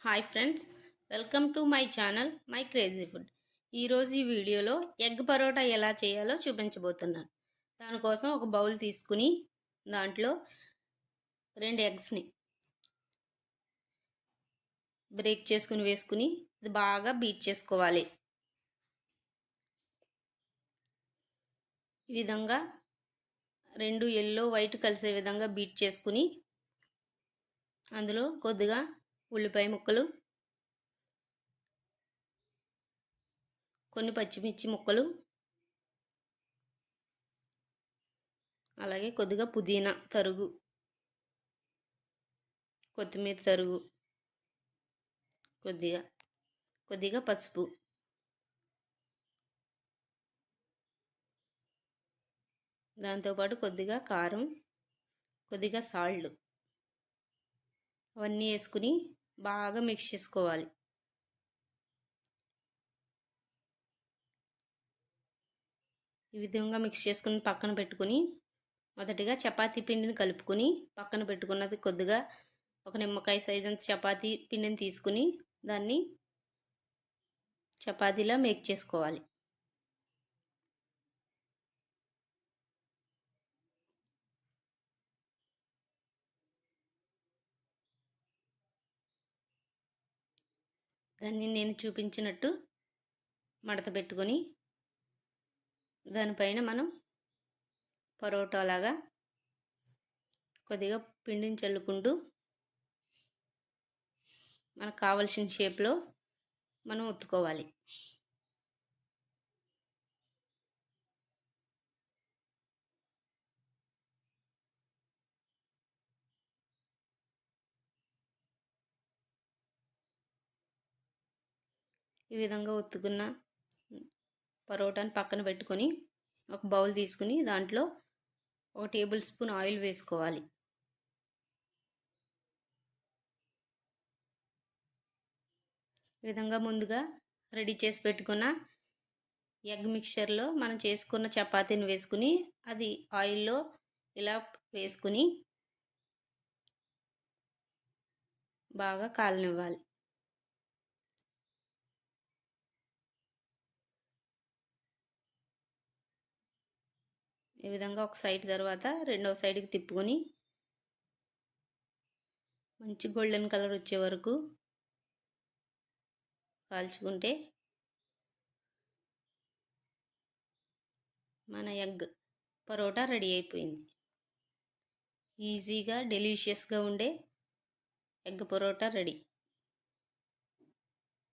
Hi friends, welcome to my channel my crazy food. ఈరోజు ఈ వీడియోలో ఎగ్ పరోటా ఎలా చేయాలో చూపించబోతున్నాను. దానికోసం ఒక బౌల్ తీసుకుని దాంట్లో 2 ఎగ్స్ని బ్రేక్ చేసుకుని వేసుకుని ఇది బాగా బీట్ చేసుకోవాలి. ఈ విధంగా 2 ఎల్లో వైట్ కలిసే విధంగా బీట్ చేసుకుని అందులో కొద్దిగా ఉల్లిపాయ ముక్కలు, కొన్ని పచ్చిమిర్చి ముక్కలు, అలాగే కొద్దిగా పుదీనా తరుగు, కొత్తిమీర తరుగు, కొద్దిగా పసుపు, దాంతోపాటు కొద్దిగా కారం, కొద్దిగా సాల్ట్ అవన్నీ వేసుకుని బాగా మిక్స్ చేసుకోవాలి. ఈ విధంగా మిక్స్ చేసుకుని పక్కన పెట్టుకుని మొదటిగా చపాతీ పిండిని కలుపుకొని పక్కన పెట్టుకున్నది కొద్దిగా ఒక నిమ్మకాయ సైజ్ అంత చపాతీ పిండిని తీసుకుని దాన్ని చపాతీలా మేక్ చేసుకోవాలి. దాన్ని నేను చూపించినట్టు మడత పెట్టుకొని దానిపైన మనం పరోటాలాగా కొద్దిగా పిండిని చల్లుకుంటూ మనకు కావలసిన షేప్లో మనం ఒత్తుకోవాలి. ఈ విధంగా ఒత్తుకున్న పరోటాని పక్కన పెట్టుకొని ఒక బౌల్ తీసుకుని దాంట్లో 1 టేబుల్ స్పూన్ ఆయిల్ వేసుకోవాలి. ఈ విధంగా ముందుగా రెడీ చేసి పెట్టుకున్న ఎగ్ మిక్చర్లో మనం చేసుకున్న చపాతీని వేసుకుని అది ఆయిల్లో ఇలా వేసుకుని బాగా కాలనివ్వాలి. ఈ విధంగా ఒక సైడ్ తర్వాత రెండవ సైడ్కి తిప్పుకొని మంచి గోల్డెన్ కలర్ వచ్చే వరకు కాల్చుకుంటే మన ఎగ్ పరోటా రెడీ అయిపోయింది. ఈజీగా డెలీషియస్గా ఉండే ఎగ్ పరోటా రెడీ.